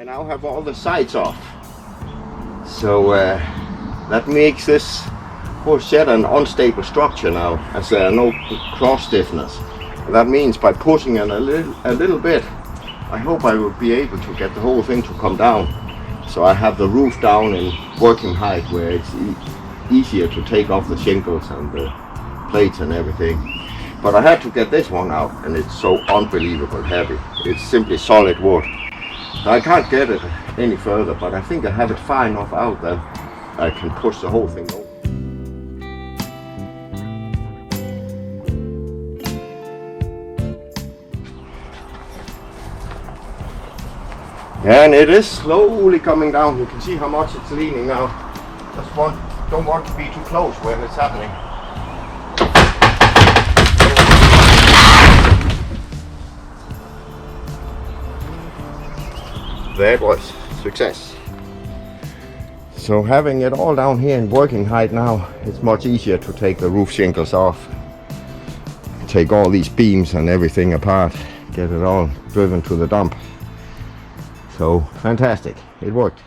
now have all the sides off. So that makes this whole shed an unstable structure now, as there are no cross stiffness. And that means by pushing in a little bit, I hope I will be able to get the whole thing to come down. So I have the roof down in working height, where it's easier to take off the shingles and the plates and everything. But I had to get this one out, and it's so unbelievable heavy. It's simply solid wood. So I can't get it any further, but I think I have it far enough out that I can push the whole thing over. And it is slowly coming down. You can see how much it's leaning now. Don't want to be too close when it's happening. That was success. So having it all down here in working height now, it's much easier to take the roof shingles off. Take all these beams and everything apart. Get it all driven to the dump. So fantastic, it worked.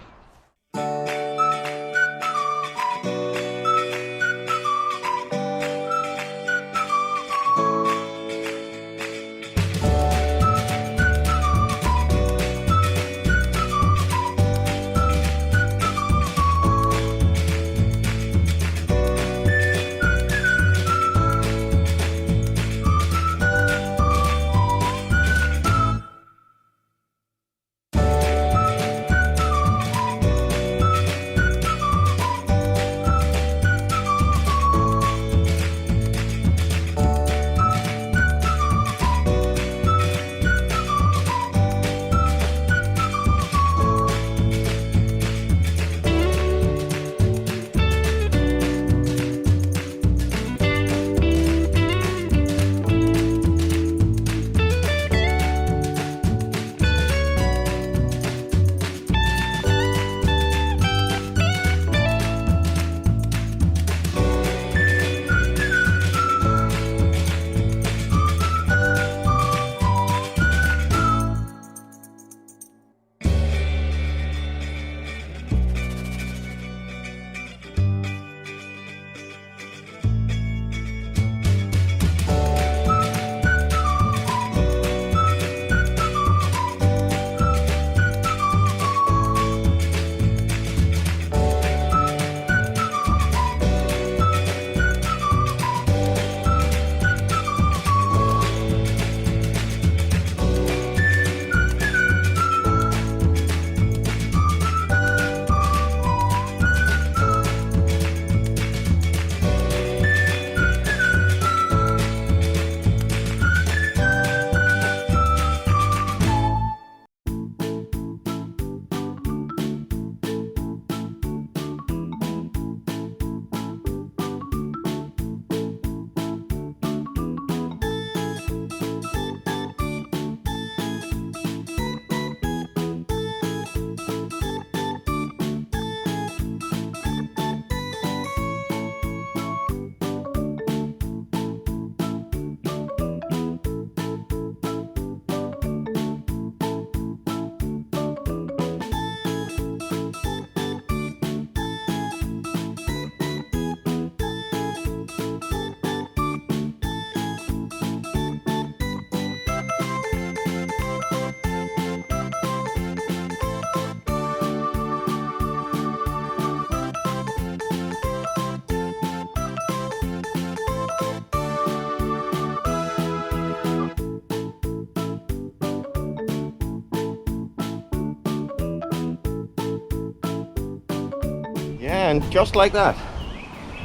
And just like that,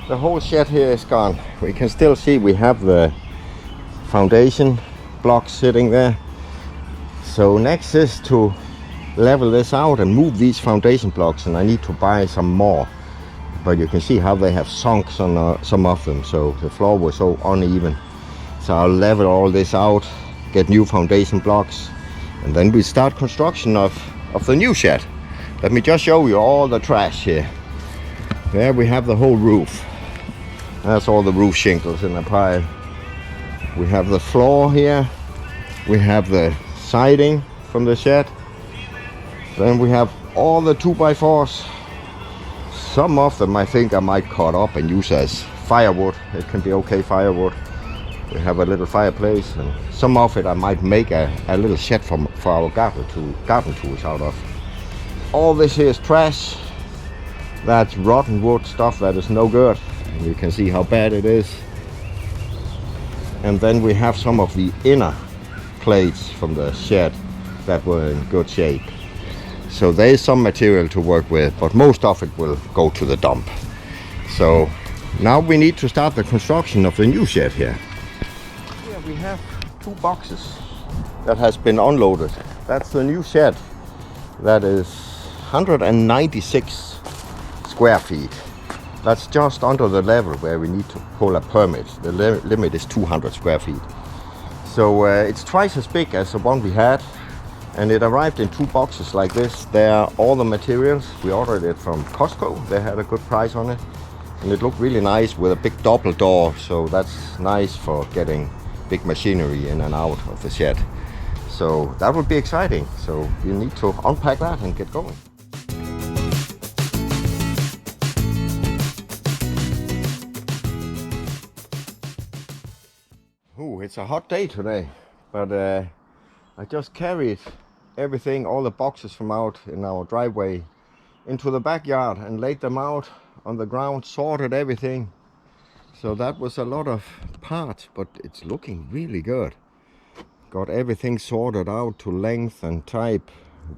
the whole shed here is gone. We can still see we have the foundation blocks sitting there. So next is to level this out and move these foundation blocks, and I need to buy some more. But you can see how they have sunk on some of them, so the floor was so uneven. So I'll level all this out, get new foundation blocks, and then we start construction of the new shed. Let me just show you all the trash here. There we have the whole roof. That's all the roof shingles in a pile. We have the floor here. We have the siding from the shed. Then we have all the 2x4s. Some of them I think I might cut up and use as firewood. It can be okay firewood. We have a little fireplace, and some of it I might make a little shed for our garden tools out of. All this here is trash. That's rotten wood stuff that is no good. And you can see how bad it is. And then we have some of the inner plates from the shed that were in good shape. So there is some material to work with, but most of it will go to the dump. So now we need to start the construction of the new shed here. Here we have 2 boxes that has been unloaded. That's the new shed. That is 196 square feet. That's just under the level where we need to pull a permit. The limit is 200 square feet. So it's twice as big as the one we had, and it arrived in 2 boxes like this. There are all the materials. We ordered it from Costco. They had a good price on it, and it looked really nice with a big double door. So that's nice for getting big machinery in and out of the shed. So that would be exciting. So you need to unpack that and get going. Ooh, it's a hot day today, but I just carried everything, all the boxes from out in our driveway, into the backyard and laid them out on the ground, sorted everything. So that was a lot of parts, but it's looking really good. Got everything sorted out to length and type.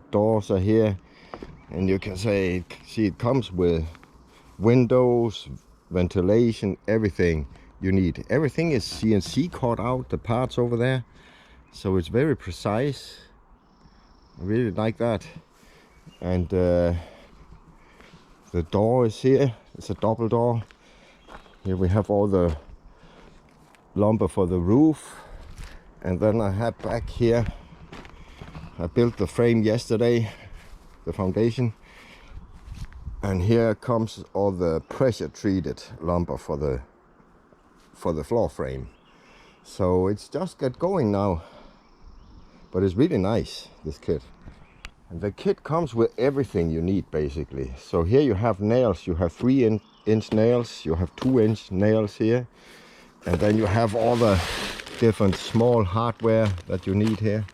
Doors are here, and you can see it comes with windows, ventilation, everything you need. Everything is CNC cut out, the parts over there, so it's very precise. I really like that. And the door is here. It's a double door. Here we have all the lumber for the roof, and then I have back here, I built the frame yesterday, the foundation, and here comes all the pressure treated lumber for the floor frame. So it's just get going now, but it's really nice, this kit. And the kit comes with everything you need basically. So here you have nails. You have 3-inch nails, you have 2-inch nails here, and then you have all the different small hardware that you need here.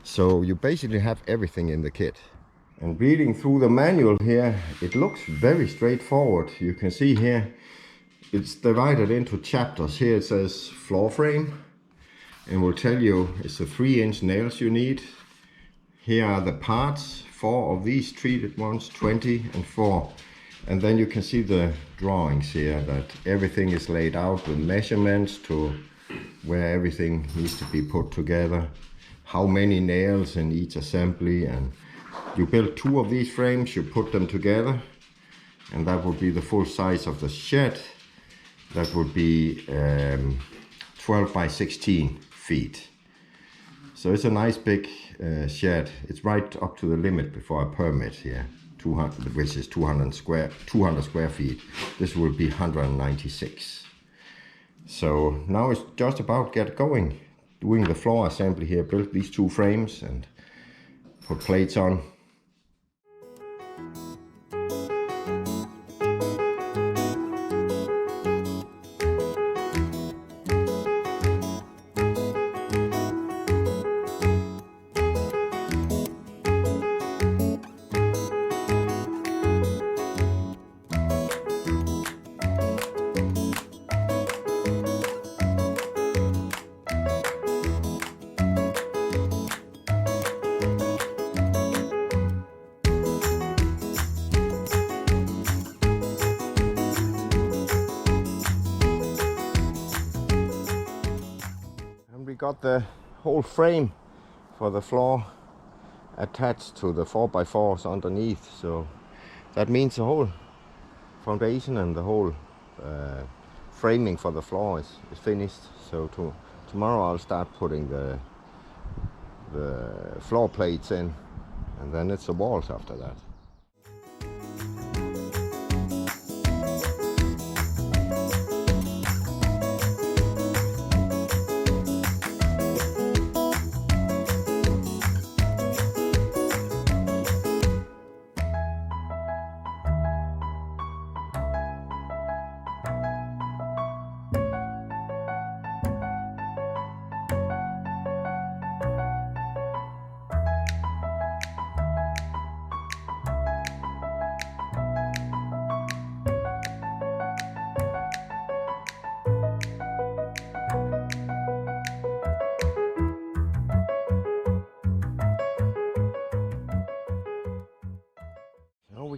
So you basically have everything in the kit. And reading through the manual here, it looks very straightforward. You can see here it's divided into chapters. Here it says floor frame, and will tell you it's the 3-inch nails you need. Here are the parts, 4 of these treated ones, 20 and 4. And then you can see the drawings here, that everything is laid out with measurements to where everything needs to be put together, how many nails in each assembly. And you build 2 of these frames, you put them together, and that would be the full size of the shed. That would be 12 by 16 feet. So it's a nice big shed. It's right up to the limit before a permit here, 200, which is 200 square feet. This will be 196. So now it's just about get going, doing the floor assembly here. Built these 2 frames and put plates on. Got the whole frame for the floor attached to the 4x4s underneath, so that means the whole foundation and the whole framing for the floor is finished. So tomorrow I'll start putting the floor plates in, and then it's the walls after that.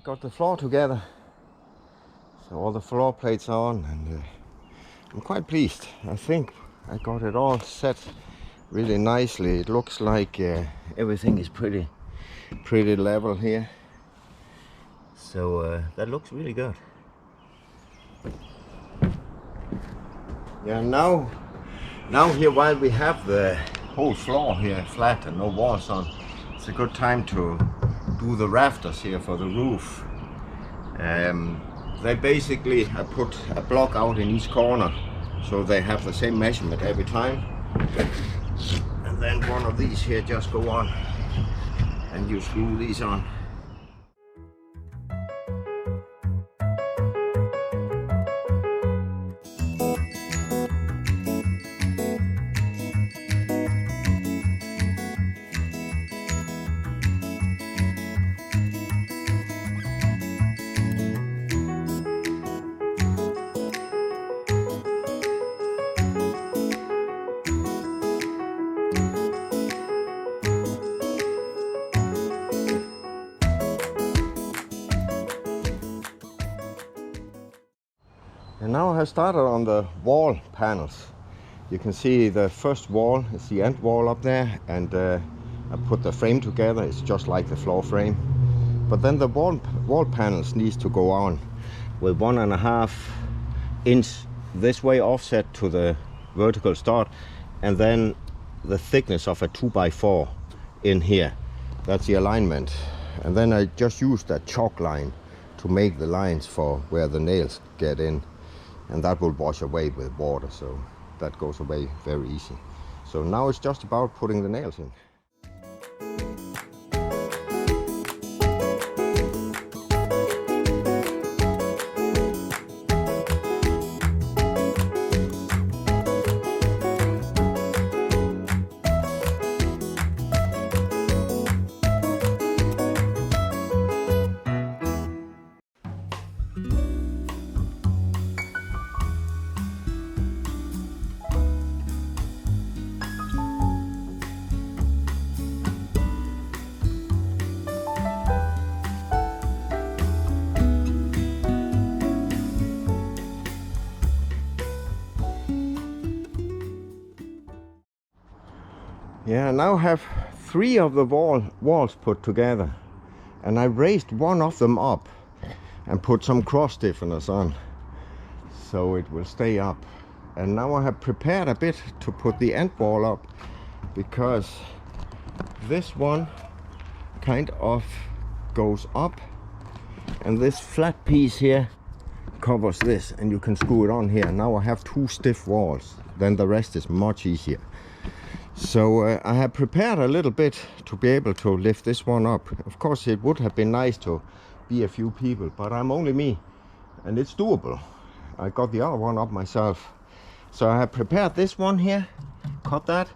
we got the floor together. So all the floor plates are on, and I'm quite pleased. I think I got it all set really nicely. It looks like everything is pretty level here. So that looks really good. Yeah, now here, while we have the whole floor here flat and no walls on, it's a good time to do the rafters here for the roof. They basically, I put a block out in each corner so they have the same measurement every time. And then one of these here just go on and you screw these on. And now I have started on the wall panels. You can see the first wall is the end wall up there, and I put the frame together. It's just like the floor frame. But then the wall panels needs to go on with 1.5 inch this way offset to the vertical stud, and then the thickness of a 2x4 in here. That's the alignment. And then I just use that chalk line to make the lines for where the nails get in. And that will wash away with water, so that goes away very easy. So now it's just about putting the nails in. Yeah, I now have 3 of the walls put together, and I raised one of them up and put some cross stiffeners on so it will stay up. And now I have prepared a bit to put the end wall up, because this one kind of goes up and this flat piece here covers this, and you can screw it on here. Now I have 2 stiff walls, then the rest is much easier. So I have prepared a little bit to be able to lift this one up. Of course it would have been nice to be a few people, but I'm only me and it's doable. I got the other one up myself. So I have prepared this one here, cut that,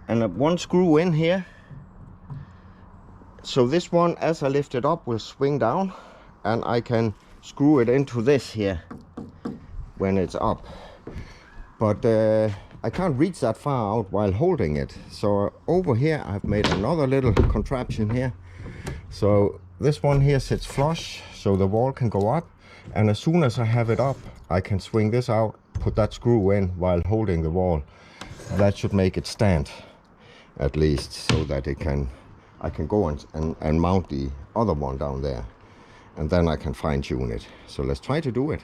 and one screw in here. So this one, as I lift it up, will swing down, and I can screw it into this here when it's up. But I can't reach that far out while holding it. So over here I've made another little contraption here. So this one here sits flush so the wall can go up, and as soon as I have it up I can swing this out, put that screw in while holding the wall. That should make it stand at least, so that I can go and mount the other one down there, and then I can fine tune it. So let's try to do it.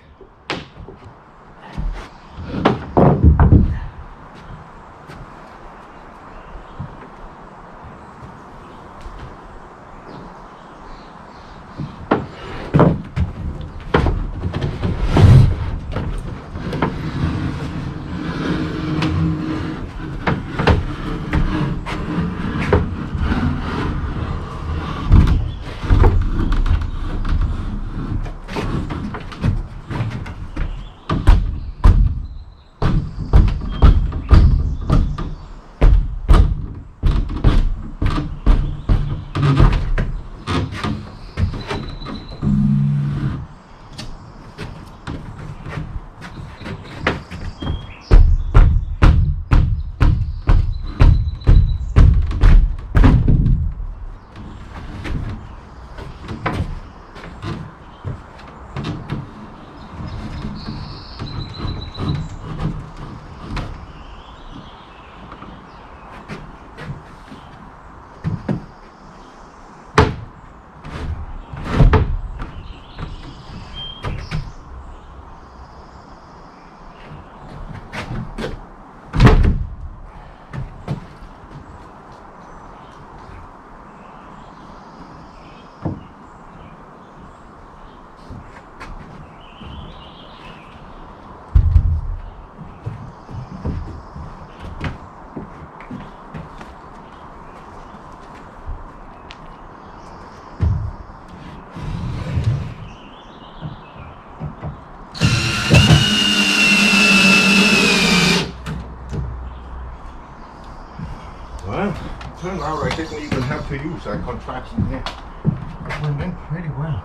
have to use a contraption here. It went in pretty well.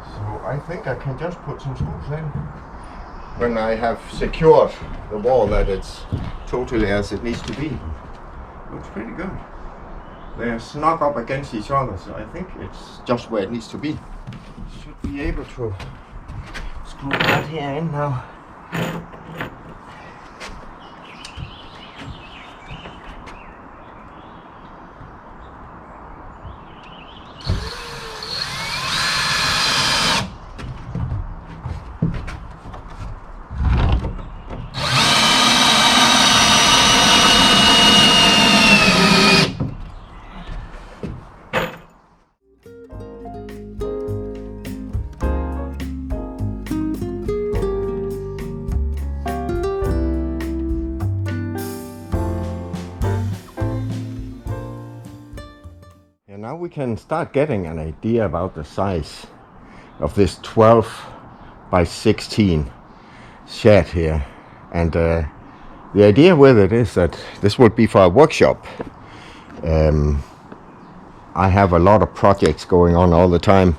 So I think I can just put some screws in when I have secured the wall that it's totally as it needs to be. Looks pretty good. They're snug up against each other, so I think it's just where it needs to be. Should be able to screw that here in now. Now we can start getting an idea about the size of this 12 by 16 shed here, and the idea with it is that this would be for a workshop. I have a lot of projects going on all the time,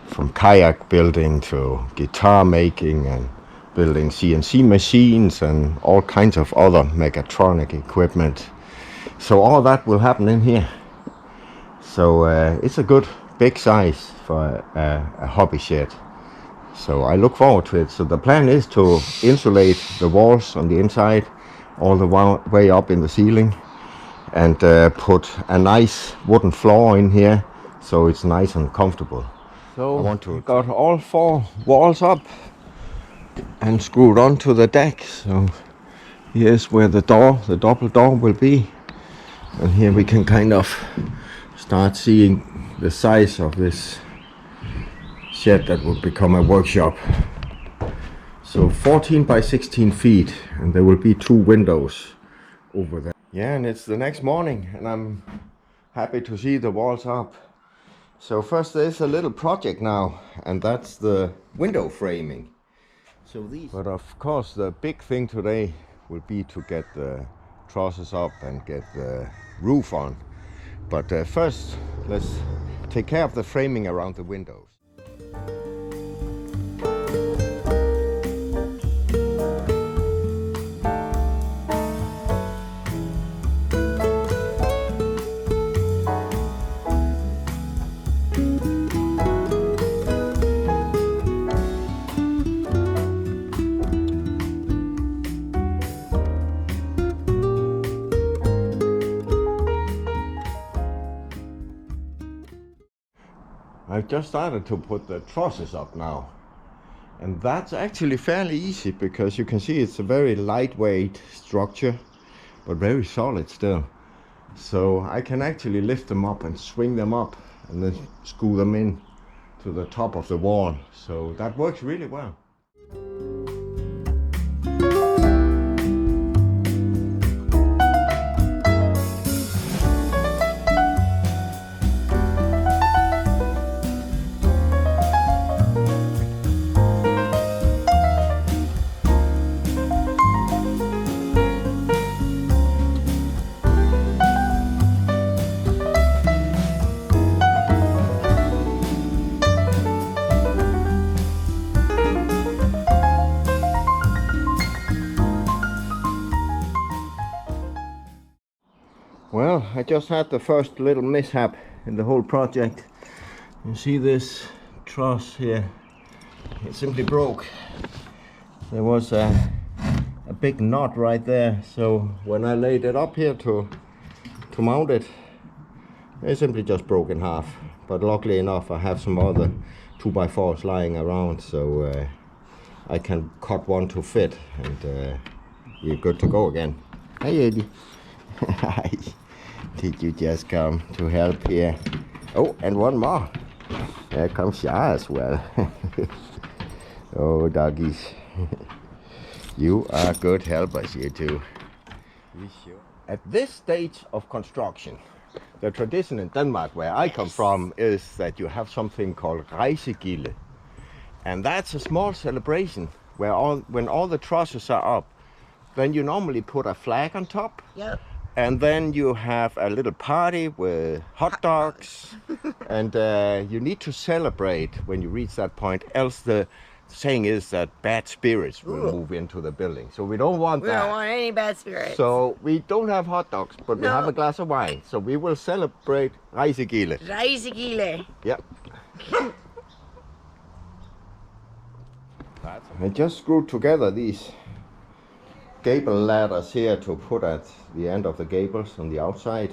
from kayak building to guitar making and building CNC machines and all kinds of other mechatronic equipment. So all that will happen in here. So it's a good big size for a hobby shed. So I look forward to it. So the plan is to insulate the walls on the inside all the way up in the ceiling, and put a nice wooden floor in here so it's nice and comfortable. So we got all 4 walls up and screwed onto the deck. So here's where the double door will be, and here we can kind of start seeing the size of this shed that will become a workshop. So 14 by 16 feet, and there will be 2 windows over there. Yeah, and it's the next morning, and I'm happy to see the walls up. So first there's a little project now, and that's the window framing. But of course the big thing today will be to get the trusses up and get the roof on. But first, let's take care of the framing around the windows. I've just started to put the trusses up now, and that's actually fairly easy because you can see it's a very lightweight structure but very solid still. So I can actually lift them up and swing them up and then screw them in to the top of the wall, so that works really well. Well, I just had the first little mishap in the whole project. You see this truss here? It simply broke. There was a big knot right there, so when I laid it up here to mount it, it simply just broke in half. But luckily enough, I have some other 2x4s lying around, so I can cut one to fit, and we're good to go again. Hey Eddie. Hi. Did you just come to help here? Oh, and one more. There comes Shah as well. Oh, doggies. You are good helpers, you two. At this stage of construction, the tradition in Denmark, where I come from, is that you have something called rejsegilde. And that's a small celebration where when all the trusses are up, then you normally put a flag on top. Yep. And then you have a little party with hot dogs. And you need to celebrate when you reach that point, else the saying is that bad spirits will move into the building. So we don't want that. We don't want any bad spirits. So we don't have hot dogs, but we have a glass of wine. So we will celebrate Reisegiele. Reisegiele. Yep. I just screwed together these gable ladders here to put at the end of the gables on the outside.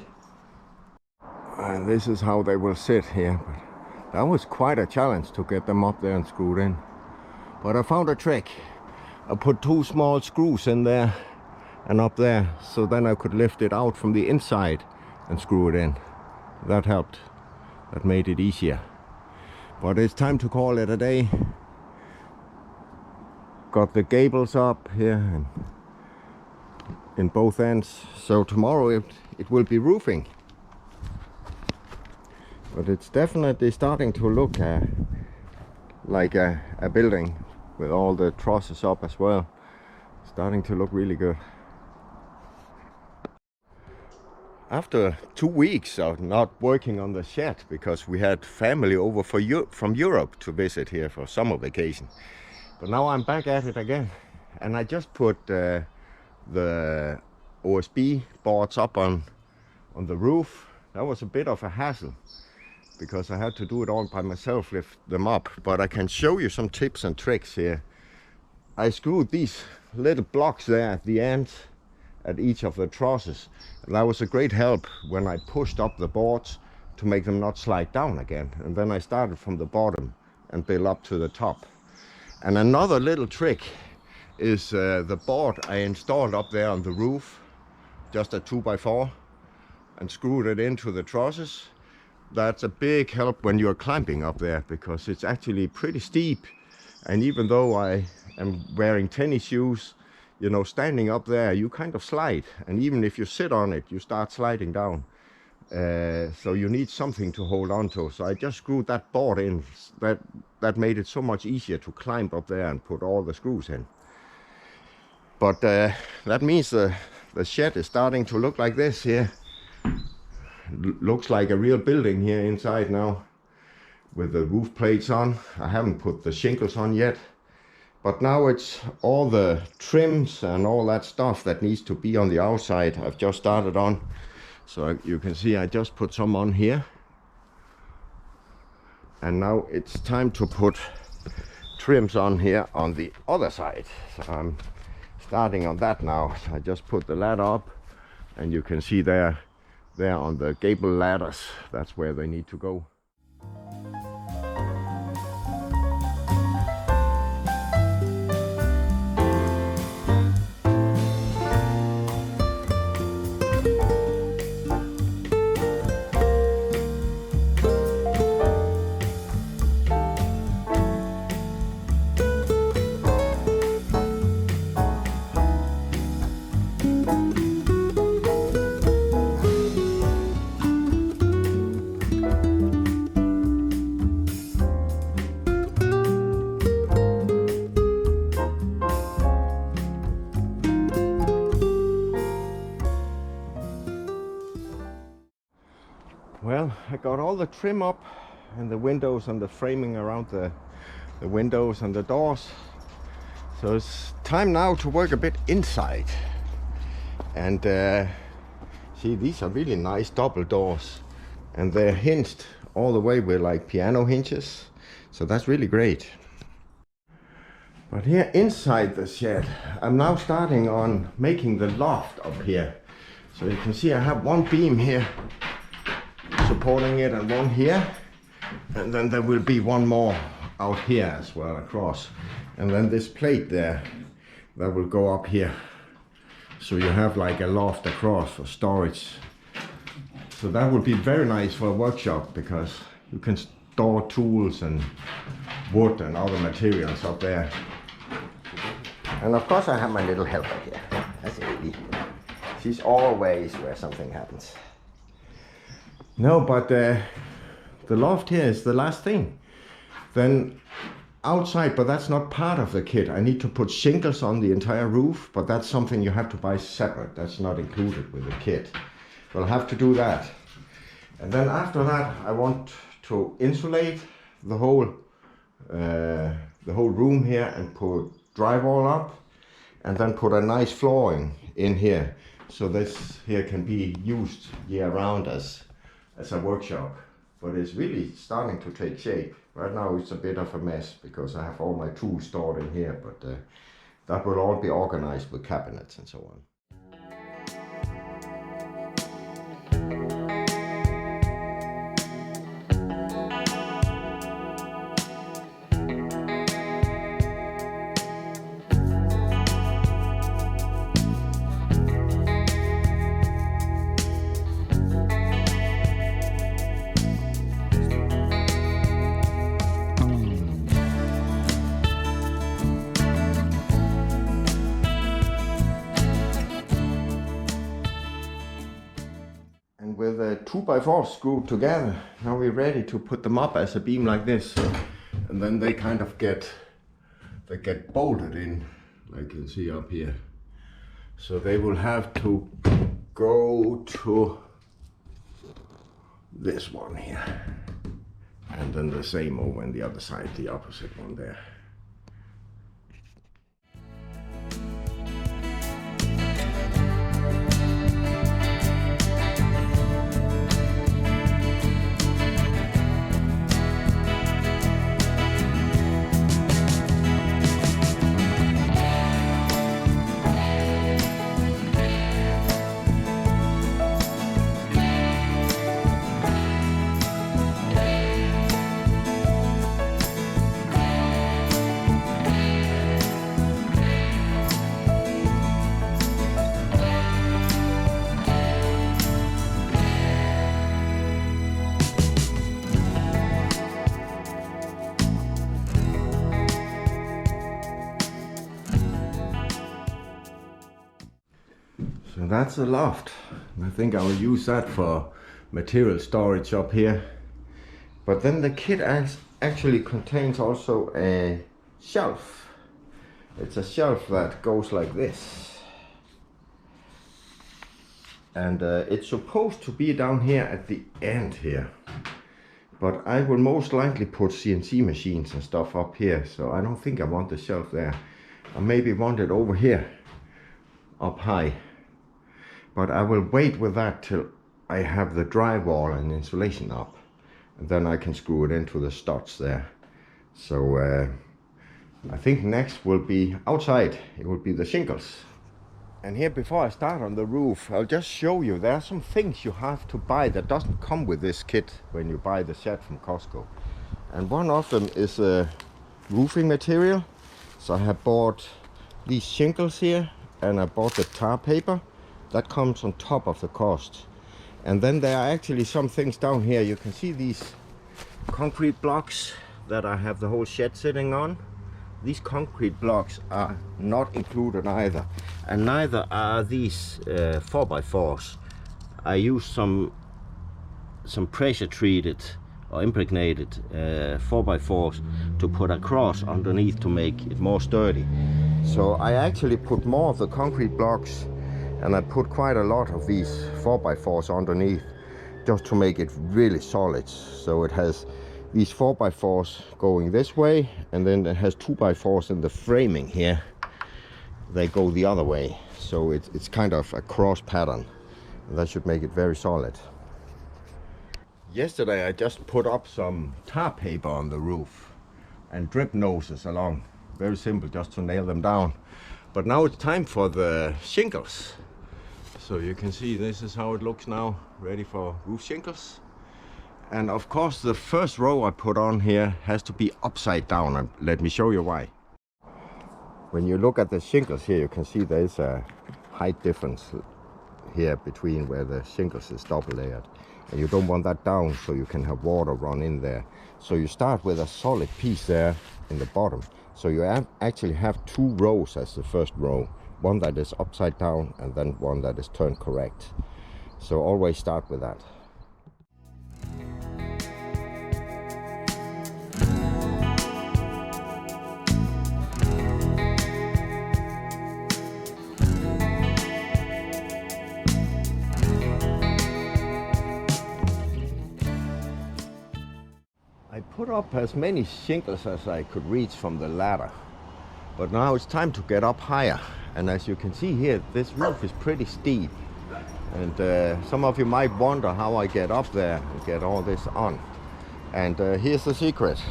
And this is how they will sit here. But that was quite a challenge to get them up there and screwed in. But I found a trick. I put 2 small screws in there and up there, so then I could lift it out from the inside and screw it in. That helped. That made it easier. But it's time to call it a day. Got the gables up here and in both ends, so tomorrow it will be roofing. But it's definitely starting to look like a building with all the trusses up as well. Starting to look really good. After 2 weeks of not working on the shed because we had family over from Europe to visit here for summer vacation. But now I'm back at it again, and I just put the OSB boards up on the roof. That was a bit of a hassle because I had to do it all by myself, lift them up. But I can show you some tips and tricks here. I screwed these little blocks there at the end at each of the trusses. And that was a great help when I pushed up the boards to make them not slide down again. And then I started from the bottom and built up to the top. And another little trick is the board I installed up there on the roof, just a 2x4, and screwed it into the trusses. That's a big help when you're climbing up there because it's actually pretty steep. And even though I am wearing tennis shoes, you know, standing up there, you kind of slide. And even if you sit on it, you start sliding down. So you need something to hold on to. So I just screwed that board in. That made it so much easier to climb up there and put all the screws in. But that means the shed is starting to look like this here. Looks like a real building here inside now with the roof plates on. I haven't put the shingles on yet. But now it's all the trims and all that stuff that needs to be on the outside. I've just started on. So you can see I just put some on here. And now it's time to put trims on here on the other side. So I'm starting on that now. So I just put the ladder up and you can see there on the gable ladders, that's where they need to go. Well, I got all the trim up and the windows and the framing around the windows and the doors. So it's time now to work a bit inside. And see, these are really nice double doors. And they're hinged all the way with like piano hinges. So that's really great. But here inside the shed, I'm now starting on making the loft up here. So you can see I have one beam here supporting it and one here, and then there will be one more out here as well across, and then this plate there that will go up here, so you have like a loft across for storage. So that would be very nice for a workshop because you can store tools and wood and other materials up there. And of course I have my little helper here. That's Evie. She's always where something happens. No, but the loft here is the last thing. Then outside, but that's not part of the kit. I need to put shingles on the entire roof, but that's something you have to buy separate. That's not included with the kit. So I'll have to do that. And then after that, I want to insulate the whole room here and put drywall up, and then put a nice flooring in here, so this here can be used year round as a workshop. But it's really starting to take shape. Right now it's a bit of a mess because I have all my tools stored in here, but that will all be organized with cabinets and so on. With a 2x4 screwed together, now we're ready to put them up as a beam like this, and then they kind of get bolted in, like you can see up here. So they will have to go to this one here, and then the same over on the other side, the opposite one there. So that's a loft. I think I will use that for material storage up here. But then the kit actually contains also a shelf. It's a shelf that goes like this. And it's supposed to be down here at the end here. But I will most likely put CNC machines and stuff up here. So I don't think I want the shelf there. I maybe want it over here, up high. But I will wait with that till I have the drywall and insulation up, and then I can screw it into the studs there. So I think next will be outside. It will be the shingles. And here, before I start on the roof, I'll just show you there are some things you have to buy that doesn't come with this kit when you buy the shed from Costco. And one of them is roofing material. So I have bought these shingles here, and I bought the tar paper. That comes on top of the cost. And then there are actually some things down here. You can see these concrete blocks that I have the whole shed sitting on. These concrete blocks are not included either. And neither are these 4x4s. I use some pressure treated or impregnated 4x4s to put across underneath to make it more sturdy. So I actually put more of the concrete blocks, and I put quite a lot of these 4x4s underneath just to make it really solid. So it has these 4x4s going this way, and then it has 2x4s in the framing here. They go the other way. So it's kind of a cross pattern. And that should make it very solid. Yesterday I just put up some tar paper on the roof and drip noses along. Very simple, just to nail them down. But now it's time for the shingles. So you can see this is how it looks now, ready for roof shingles. And of course the first row I put on here has to be upside down, and let me show you why. When you look at the shingles here, you can see there is a height difference here between where the shingles is double layered. And you don't want that down, so you can have water run in there. So you start with a solid piece there in the bottom. So you actually have two rows as the first row. One that is upside down and then one that is turned correct. So always start with that. I put up as many shingles as I could reach from the ladder, but now it's time to get up higher. And as you can see here, this roof is pretty steep, and some of you might wonder how I get up there and get all this on. And here's the secret: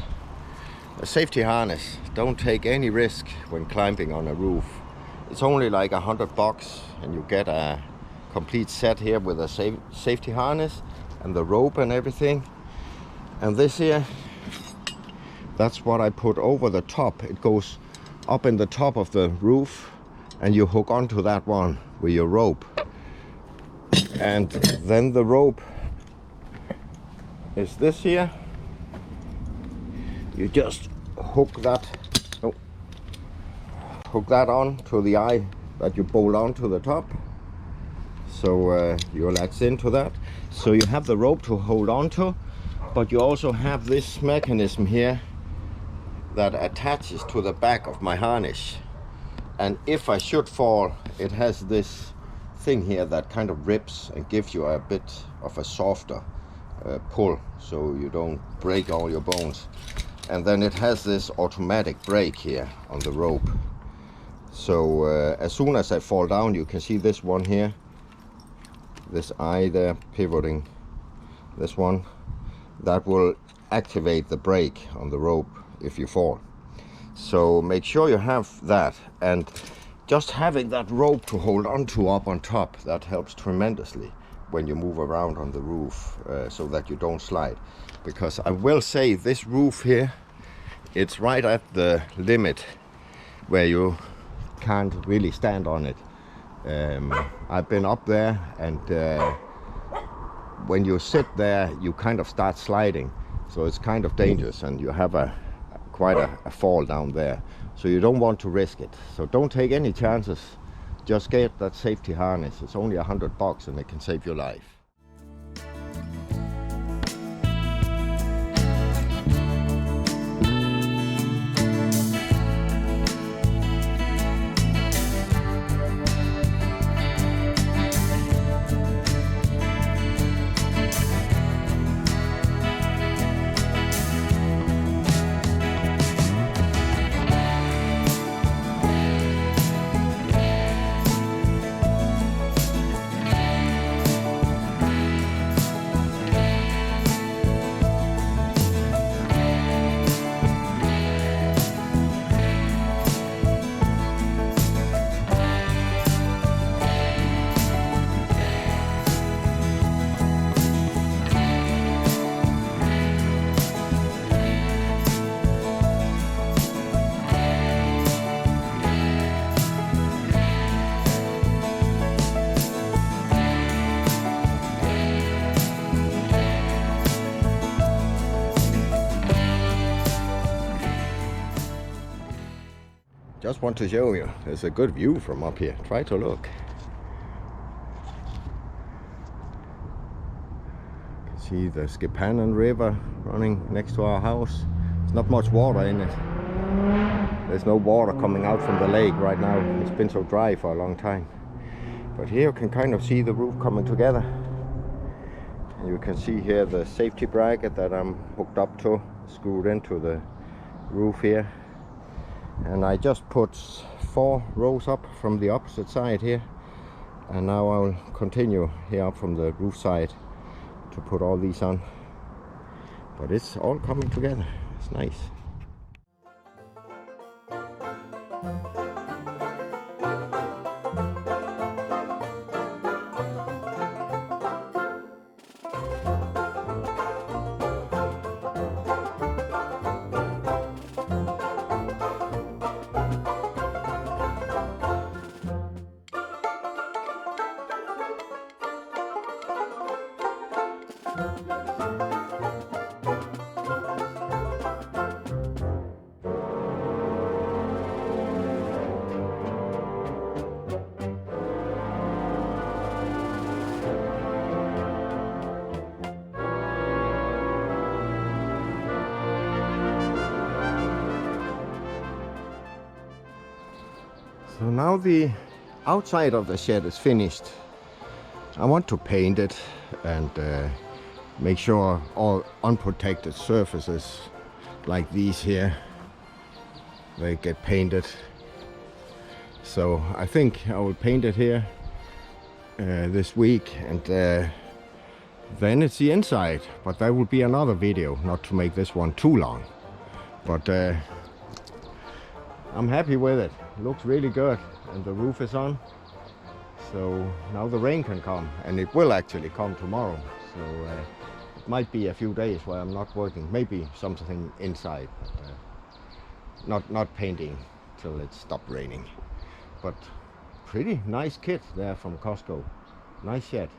a safety harness. Don't take any risk when climbing on a roof. It's only like $100 and you get a complete set here with a safety harness and the rope and everything. And this here, that's what I put over the top. It goes up in the top of the roof and you hook onto that one with your rope. And then the rope is this here. You just hook that on to the eye that you bolt on to the top. So you latch into that. So you have the rope to hold on to, but you also have this mechanism here that attaches to the back of my harness. And if I should fall, it has this thing here that kind of rips and gives you a bit of a softer pull, so you don't break all your bones. And then it has this automatic brake here on the rope. So as soon as I fall down, you can see this one here, this eye there pivoting, this one, that will activate the brake on the rope if you fall. So make sure you have that, and just having that rope to hold on to up on top, that helps tremendously when you move around on the roof, so that you don't slide. Because I will say, this roof here, it's right at the limit where you can't really stand on it. I've been up there, and when you sit there you kind of start sliding, so it's kind of dangerous, and you have quite a fall down there, so you don't want to risk it. So don't take any chances, just get that safety harness. It's only $100 and it can save your life. Just want to show you, there's a good view from up here. Try to look. You can see the Skipanon River running next to our house. There's not much water in it. There's no water coming out from the lake right now. It's been so dry for a long time. But here you can kind of see the roof coming together. And you can see here the safety bracket that I'm hooked up to, screwed into the roof here. And I just put 4 rows up from the opposite side here, and now I'll continue here up from the roof side to put all these on. But it's all coming together. It's nice. So now the outside of the shed is finished. I want to paint it and make sure all unprotected surfaces like these here, they get painted. So I think I will paint it here this week, and then it's the inside, but that will be another video, not to make this one too long. But I'm happy with it. Looks really good, and the roof is on. So now the rain can come, and it will actually come tomorrow. So it might be a few days where I'm not working. Maybe something inside, but not painting till it stopped raining. But pretty nice kit there from Costco. Nice shed.